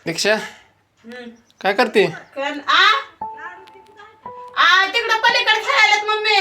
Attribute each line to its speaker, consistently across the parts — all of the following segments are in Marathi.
Speaker 1: दीक्षा काय करते?
Speaker 2: तिकडं पलीकडे खेळायलात मम्मी.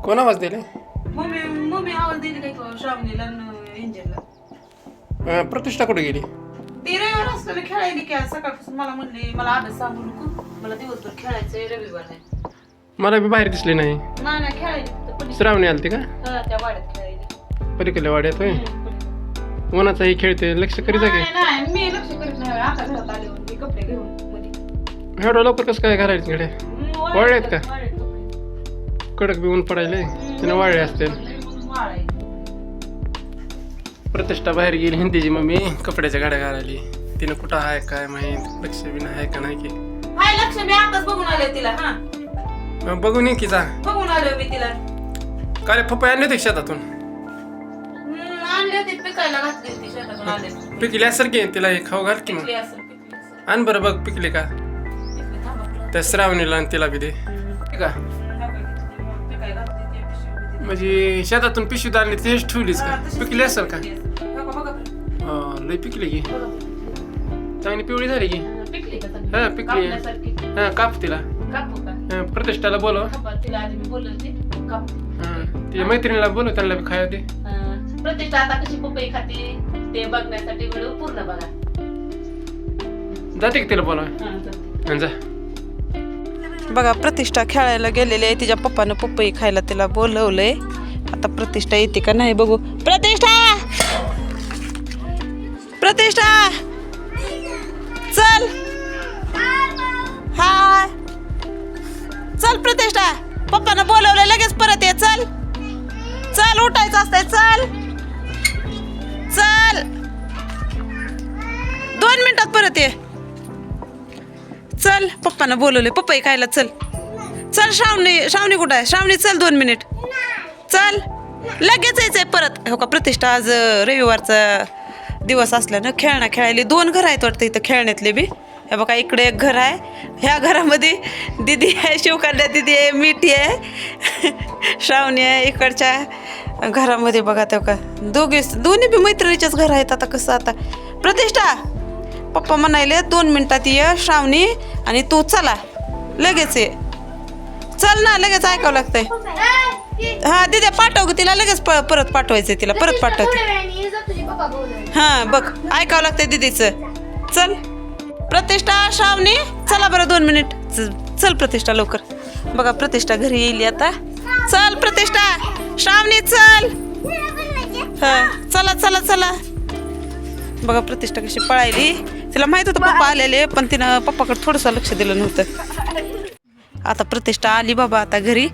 Speaker 1: कोण आवाज दिले?
Speaker 2: मम्मी मम्मी आवाज दिली काय श्रावणीला इंजिनला.
Speaker 1: प्रतिष्ठा कुठे गेली?
Speaker 2: ती रविवार असताना खेळायली की सकाळपासून मला म्हणली मला अभ्यास सांगू नको, मला दिवसभर खेळायचंय, रविवार आहे.
Speaker 1: मला बी बाहेर दिसली नाही.
Speaker 2: नाही खेळायली
Speaker 1: श्रावणी आलती का?
Speaker 2: त्या वाड्यात खेळायली.
Speaker 1: पलीकडल्या वाड्यात होय. उन्हाचाही खेळते, लक्ष करीत आहे
Speaker 2: नाही मी लक्ष करीत नाही. आता घरात आले मी कपडे घेऊन मध्ये.
Speaker 1: एवढं लवकर कसं काय घालायचं इकडे? वाळले आहेत का? कडक बी ऊन पडायले तिने वाळले असते. प्रतिष्ठा बाहेर गेली हिंदीची मम्मी कपड्याच्या गाड्या घालायली. तिने कुठं आहे काय माहित, लक्ष बी नाही का नाही की.
Speaker 2: हाय लक्ष मी आताच बघून आले तिला. हा
Speaker 1: बघून ये की जा.
Speaker 2: बघून आले मी तिला.
Speaker 1: काल पप्पा आणले होते शेतातून.
Speaker 2: आणले होते पिकायला घातली होती शेतातून आले.
Speaker 1: पिकली असेल की तिला हे खाऊ घाल की मग.
Speaker 2: पिकली असेल.
Speaker 1: आण बरं बघ पिकली का त्या श्रावणीला आणि तिला बी दे का. म्हणजे शेतातून पिशवीत आणली तेच ठेवलीच का? पिकली असेल का? लय पिकली की चांगली पिवळी झाली की. हा पिकली. हा काप तिला. प्रतिष्ठाला बोलव. तिच्या मैत्रिणीला बोलव, त्यांना बी खाया दे.
Speaker 2: प्रतिष्ठा आता कशी पपई खाते ते बघण्यासाठी व्हिडिओ पूर्ण बघा.
Speaker 1: जाते की तिला बोलव जा.
Speaker 2: बघा प्रतिष्ठा खेळायला गेलेली आहे. तिच्या पप्पानं पपई खायला तिला बोलवलंय. आता प्रतिष्ठा येते का नाही बघू. प्रतिष्ठा प्रतिष्ठा चल. हाय चल प्रतिष्ठा, पप्पानं बोलवलंय लगेच परत ये. चल चल उठायचं असतंय. चल चल 2 मिनिटात परत ये. चल पप्पानं बोलवले पपई खायला. चल चल. श्रावणी कुठं आहे? श्रावणी चल 2 मिनिट. चल लगेच यायचंय परत. हो का प्रतिष्ठा आज रविवारचा दिवस असल्यानं खेळायला 2 घर आहेत वाटतं इथं खेळण्यातले बी. हे बघा इकडे एक घर आहे. ह्या घरामध्ये दिदी आहे, शिवकन्या दिदी आहे, मिठी आहे, श्रावणी आहे. इकडच्या घरामध्ये बघा ते का दोन्ही बी मैत्रिणीच्याच घर आहेत. आता कसं आता प्रतिष्ठा पप्पा म्हणाले 2 मिनिटात ये श्रावणी आणि तू चला लगेच ये. चल ना लगेच ऐकावं लागतंय. हा दिदी पाठव ग तिला लगेच परत पाठवायचंय. तिला परत पाठवते. हा बघ ऐकावं लागतंय दिदीचं. चल प्रतिष्ठा श्रावणी चला बरं 2 मिनिट. चल प्रतिष्ठा लवकर. बघा प्रतिष्ठा घरी येईल आता. चल प्रतिष्ठा श्रावणी चल. हा चला चला चला. बघा प्रतिष्ठा कशी पळायली. तिला माहित होतं पप्पा आलेले पण तिनं पप्पाकडे थोडंसं लक्ष दिलं नव्हतं. आता प्रतिष्ठा आली बाबा आता घरी.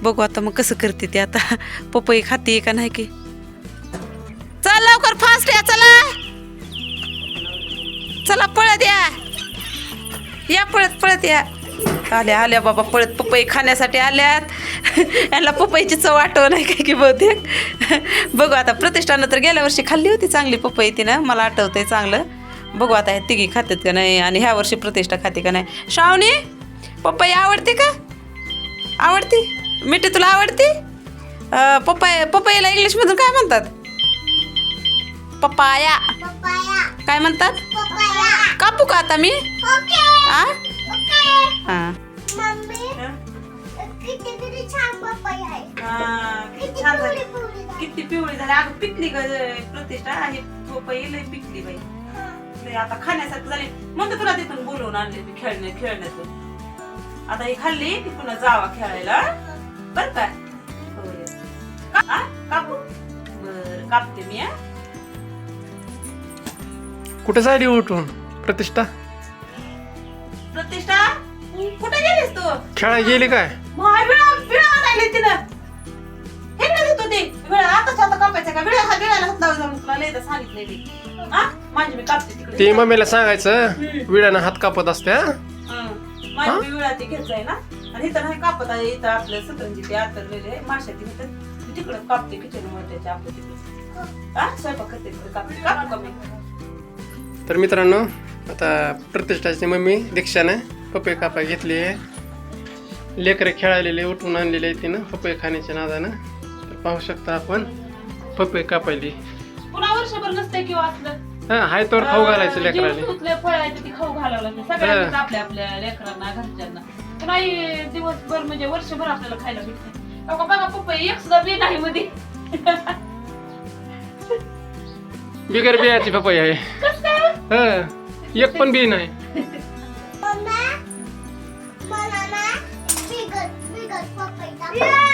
Speaker 2: बघू आता मग कसं करते ती. आता पपई खाते का नाही की. चल लवकर फास्ट या. चला चला पळत या पळत पळत या. आल्या बाबा पळत पपई खाण्यासाठी आल्यात. यांना पपईची चव आठवण नाही काय की बहुतेक. बघू आता प्रतिष्ठानं तर गेल्या वर्षी खाल्ली होती चांगली पपई तिनं, मला आठवतंय चांगलं. बघू आता हे तिघी खातात का नाही आणि ह्या वर्षी प्रतिष्ठा खाते का नाही. श्रावणी पपई आवडते का? आवडती. मिठी तुला आवडती? पपईला इंग्लिशमधून काय म्हणतात? पपाया. काय म्हणतात? कापू का आता मी? हा किती पिवळी झाली. अगं पिकली ग प्रतिष्ठा. ही पपई लय पिकली बाई. आता खाण्यासारखं झाली म्हणतो तुला तिथून बोलवून आणले मी खेळण्यातून. आता ही खाल्ली की पुन्हा जावा खेळायला बर का. कापू बर कापते मी.
Speaker 1: कुठे जायली उठून प्रतिष्ठा?
Speaker 2: प्रतिष्ठा कुठे गेलीस तू?
Speaker 1: खेळायला गेली काय?
Speaker 2: विळा आणायला तिनं. हे काय देतो ते विळा आता कापायचा का? विळाला हात लावून जाऊन तुला लय सांगितलंय मी. माझी मी कापते तिकडे.
Speaker 1: ते मम्मीला सांगायचं विळानं हात कापत असते.
Speaker 2: माझी विळा ते घेत जाय ना. आणि इथं नाही कापत आहे. इथं आपलं सतरंजी ते आतरलेले माश्या ते तिकडं कापते किचन वर त्याच्या आपल्या तिकडे. स्वयंपाक करते कापते. कापू का मी?
Speaker 1: तर मित्रांनो आता प्रतिष्ठाची मम्मी दीक्षाने पपई कापाय घेतली आहे. लेकरं खेळायलेले उठून आणलेले आहे तिनं पपई खाण्याच्या नादानं. तर पाहू शकता आपण पपई कापायली.
Speaker 2: पुन्हा वर्षभर नसते किंवा असलं
Speaker 1: हा हाय तोवर खाऊ घालायचं लेकराला.
Speaker 2: तुतले फळ आहे ते खाऊ घालावं लागतं सगळ्यांना, आपल्या आपल्या लेकरांना घरच्यांना. नाही दिवसभर म्हणजे वर्षभर आपल्याला खायला भेटते. बघा पप्पा एक सुद्धा बी नाही मध्ये.
Speaker 1: बिगर बियाची पपई आहे.
Speaker 2: कसं काय?
Speaker 1: हा एक पण बी नाही.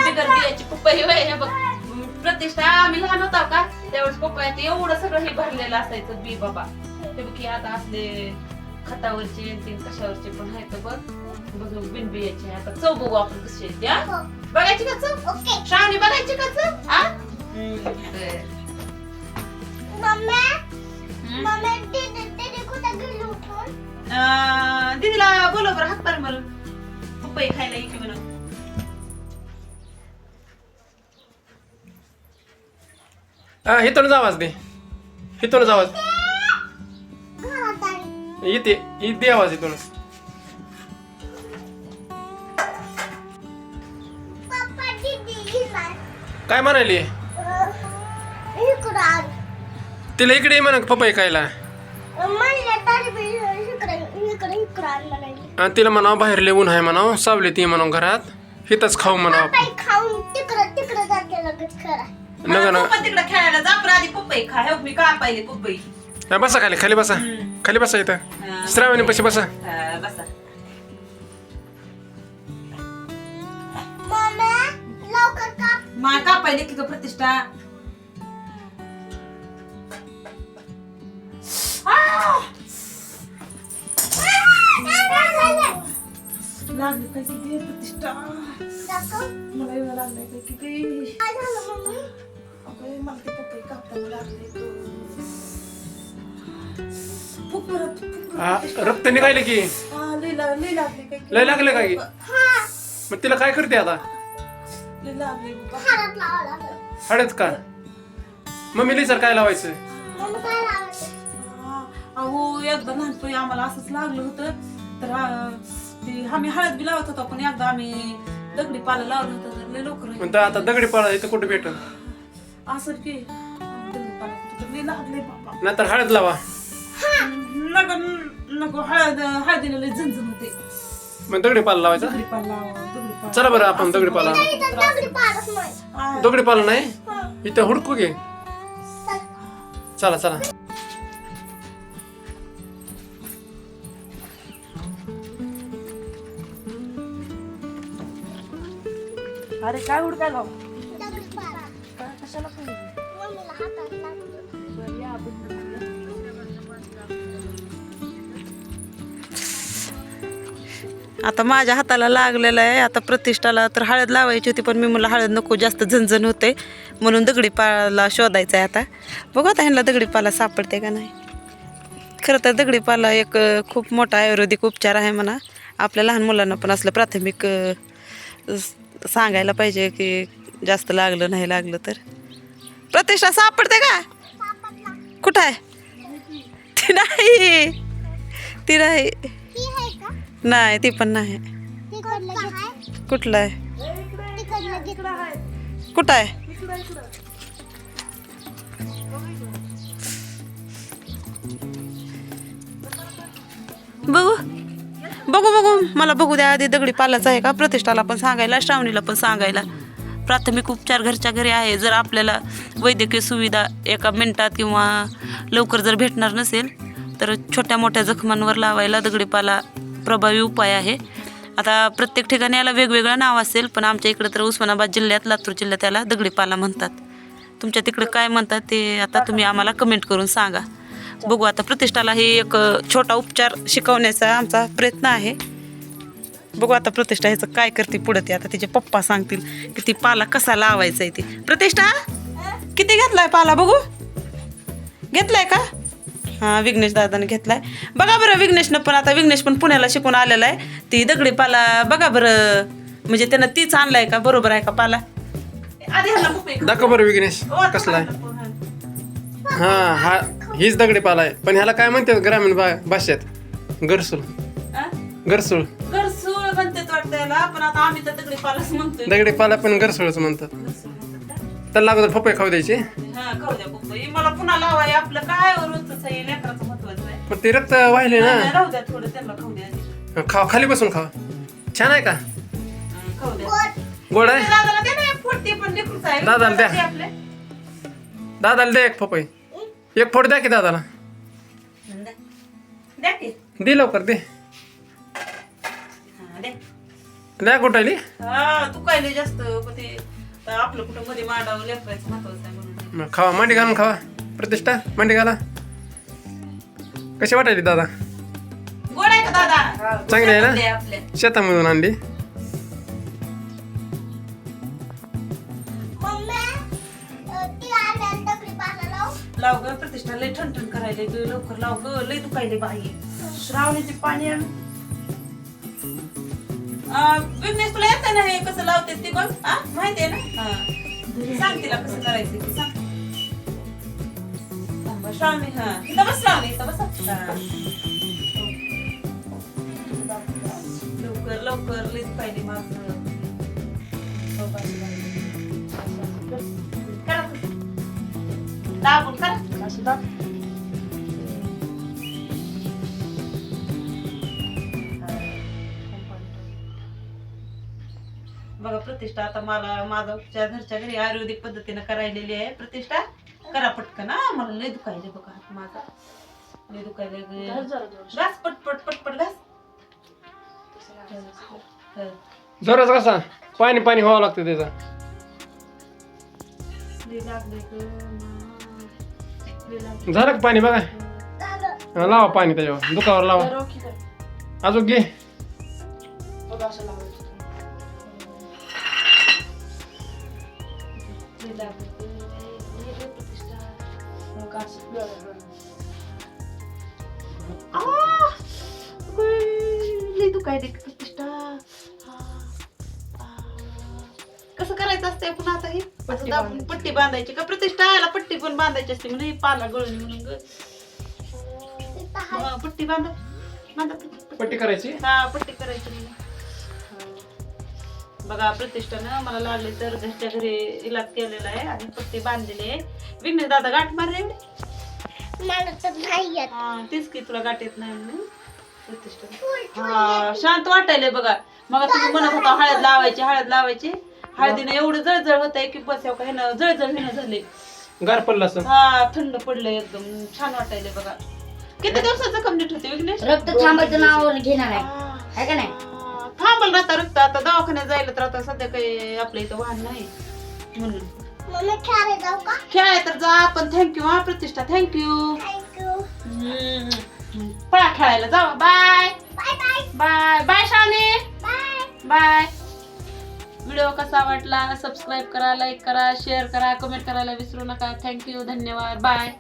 Speaker 2: बिगर बियाची पपई होय. हे बघ प्रतिष्ठा आम्ही लहान होता का त्यावेळेस पपयाचं एवढं सगळं हे भरलेलं असायचं बी बाबा. हे बघ की आता असले खतावरचे आणि कशावरचे पण आहेत बघ. बघ बिन बियाचे. आता चव बघू आपण कशी आहे त्या. बघायची का चव? श्रावणी बघायची का चव? आ दीदीला बोलव बरं हात पार मला पपई खायला येते म्हणून.
Speaker 1: हा हिथूनच आवाज दे. हिथूनच आवाज येते. येते आवाज इथूनच. काय म्हणाली? तिला इकडे ये म्हणा पपई खायला. आणि तिला म्हणावं बाहेर लय ऊन आहे म्हणावं, सावलीत ये म्हणावं घरात, हिथंच खाऊ म्हणावं. नका ना
Speaker 2: तिकडे खेळायला जा पण आधी पपई खा. हे मी का पाहिले पपई.
Speaker 1: बसा खाली. खाली बसा. खाली बसा इथं. श्रावणी पशी बसा.
Speaker 2: बसा. मा का पाहिले की प्रतिष्ठा. लागली काय किती प्रतिष्ठा. मला एवढं लागलंय काय किती. मला ते पपई कापताना लागले.
Speaker 1: रक्त निघाले की
Speaker 2: लय लागले काय.
Speaker 1: लय लागले काय? मग तिला काय करते आता?
Speaker 2: लय लागले
Speaker 1: हळद का? मम्मी सर काय लावायचं?
Speaker 2: अहो एकदा लहानपणी आम्हाला असंच लागलं होतं तर आम्ही हळद बी लावत होतो पण एकदा आम्ही दगडी पाला लावलं होतं तर लय लवकर.
Speaker 1: म्हणतं आता दगडी पाला इथं कुठे भेटल?
Speaker 2: असं की दगडी पाला लय लागले बाबा.
Speaker 1: नंतर हळद लावा.
Speaker 2: नको नको हळदीला लय झणझण होते.
Speaker 1: मग दगडी पाला लावायचा.
Speaker 2: दगडी पाला दगडी पाला.
Speaker 1: चला बरं आपण दगडी पाला. दगडी पाला नाही इथं हुडकू घे. चला चला.
Speaker 2: अरे काय हुडकायला आता माझ्या हाताला लागलेलं आहे. आता प्रतिष्ठाला तर हळद लावायची होती पण मी मला हळद नको जास्त झणझण होते म्हणून दगडीपाला शोधायचा आहे. आता बघू आता ह्यांना दगडीपाला सापडते का नाही. खरं तर दगडीपाला एक खूप मोठा आयुर्वेदिक उपचार आहे म्हणा. आपल्या लहान मुलांना पण असलं प्राथमिक सांगायला पाहिजे की जास्त लागलं नाही लागलं तर. प्रतिष्ठा सापडते का? कुठं आहे? ती नाही. ती नाही. नाही ती पण नाही. कुठलं आहे? कुठं आहे? बघू बघू बघू मला बघू द्या आधी. दगडी पालाच आहे का? प्रतिष्ठाला पण सांगायला श्रावणीला पण सांगायला. प्राथमिक उपचार घरच्या घरी आहे. जर आपल्याला वैद्यकीय सुविधा एका मिनिटात किंवा लवकर जर भेटणार नसेल तर छोट्या मोठ्या जखमांवर लावायला दगडीपाला प्रभावी उपाय आहे. आता प्रत्येक ठिकाणी याला वेगवेगळं नाव असेल पण आमच्या इकडं तर उस्मानाबाद जिल्ह्यात लातूर जिल्ह्यात याला दगडीपाला म्हणतात. तुमच्या तिकडे काय म्हणतात ते आता तुम्ही आम्हाला कमेंट करून सांगा. बघू आता प्रतिष्ठाला हे एक छोटा उपचार शिकवण्याचा आमचा प्रयत्न आहे. बघू आता प्रतिष्ठा ह्याचं काय करते पुढे. ते आता तिचे पप्पा सांगतील की ती पाला कसा लावायचा आहे. ते प्रतिष्ठा किती घेतलाय पाला बघू? घेतलाय का? हां विघ्नेश दादाने घेतलाय. बघा बरं विघ्नेशनं पण आता विघ्नेश पण पुण्याला शिकून आलेला आहे. ती दगडी पाला बघा बरं म्हणजे त्यानं तीच आणलाय का? बरोबर आहे का पाला?
Speaker 1: दाखव बरं विघ्नेश कसला आहे. हा हा हीच दगडी पाला आहे पण ह्याला काय म्हणतात ग्रामीण भाषेत? गरसूळ. गरसूळ
Speaker 2: गरसूळ म्हणतात वाटतं याला पण आता आम्ही तर दगडी पालाच म्हणतोय.
Speaker 1: दगडी पाला पण गरसूळच म्हणतात. त्याला अगोदर पपई खाऊ द्यायची.
Speaker 2: हा खाऊ द्या पपई. मला पुन्हा लावाय आपलं काय रोजच आहे लेकराचं महत्वाचं आहे.
Speaker 1: पण ते रक्त वाहिले ना.
Speaker 2: राहू द्या थोडं त्यांना खाऊ द्या.
Speaker 1: खावा खाली बसून खावा. छान आहे का?
Speaker 2: खाऊ द्या.
Speaker 1: गोड आहे.
Speaker 2: दादाला दे ना एक फोड. ते पण लेकरूच आहे.
Speaker 1: दादाला द्या.
Speaker 2: ते आपले.
Speaker 1: दादाला दे एक पपई. एक फोड द्या की दादाला.
Speaker 2: द्या की.
Speaker 1: दे लवकर दे.
Speaker 2: हा, दे.
Speaker 1: द्या गोटायली.
Speaker 2: हा तू काय जास्त पण ते आपलं कुठं मध्ये मांडावं लेकरायचं महत्वाचं आहे म्हणून.
Speaker 1: खावा मांडी घालून खावा. प्रतिष्ठा मांडी घाला. कशी वाटायली दादा?
Speaker 2: गोड आहे का दादा?
Speaker 1: चांगली आहे ना?
Speaker 2: दे आपल्या.
Speaker 1: शेतामधून आणली.
Speaker 2: लाव ग प्रतिष्ठा लय ठणठण करायला ग. लवकर लाव ग. लय दुखायले बाई. श्रावणीचे पाणी आण. विघ्नेश तुला येत ना हे कसं लावते ते बघ. माहिती आहे ना? सांग तिला कसं करायचं ते सांग. श्रावणी हा इथं बस. श्रावणी इथं बस. लवकर लवकर लय दुखायले माझं. करा दाबून करा. असं दाब. बघा प्रतिष्ठा आता मला माझा उपचार घरच्या घरी आयुर्वेदिक पद्धतीने करायलेली आहे. प्रतिष्ठा करा पटकन. मला लय दुखायले बघा हात माझा. लय दुखायले. घास पटपट पटपट घास.
Speaker 1: जोरात कसा पाणी पाणी व्हावं लागतं त्याचा. झालं का पाणी बघा. लावा पाणी त्याच्यावर. दुखावर लावा. अजून घे.
Speaker 2: कसं करायचं असतंय पुन्हा आता हे पट्टी बांधायची का प्रतिष्ठा? याला पट्टी पण बांधायची असते म्हणजे पाला गळून म्हणून ग. पट्टी बांधा.
Speaker 1: पट्टी करायची.
Speaker 2: हा पट्टी करायची म्हणून. बघा प्रतिष्ठानं मला लागले तर घरच्या घरी इलाज केलेला आहे आणि पट्टी बांधलेली आहे. विघ्नेश दादा गाठ मार रे. तेच की तुला गाठ येत नाही म्हणून प्रतिष्ठा. हा शांत वाटायलंय बघा. मग तुम्ही म्हणत होता हळद लावायची हळद लावायची. हळदीनं एवढं जळजळ होत आहे की बस ह्यानं जळजळ हिनं झाले.
Speaker 1: गार पडलं असं.
Speaker 2: हा थंड पडलंय एकदम. छान वाटायलंय बघा. किती दिवसाचं कंप्लीट होते विघ्नेश?
Speaker 3: रक्त थांबायचं नाव घेणार आहे का नाही?
Speaker 2: थांबल राहता रक्त. आता दवाखान्यात जायला तर आता सध्या काही आपल्या इथं वाहन नाही म्हणून. खेळाय तर जा. पण थँक्यू हा प्रतिष्ठा. थँक्यू. पळा खेळायला जावा. बाय बाय बाय शावणी. बाय. व्हिडिओ कसा वाटला सबस्क्राईब करा, लाईक करा, शेअर करा, कमेंट करायला विसरू नका. थँक्यू. धन्यवाद. बाय.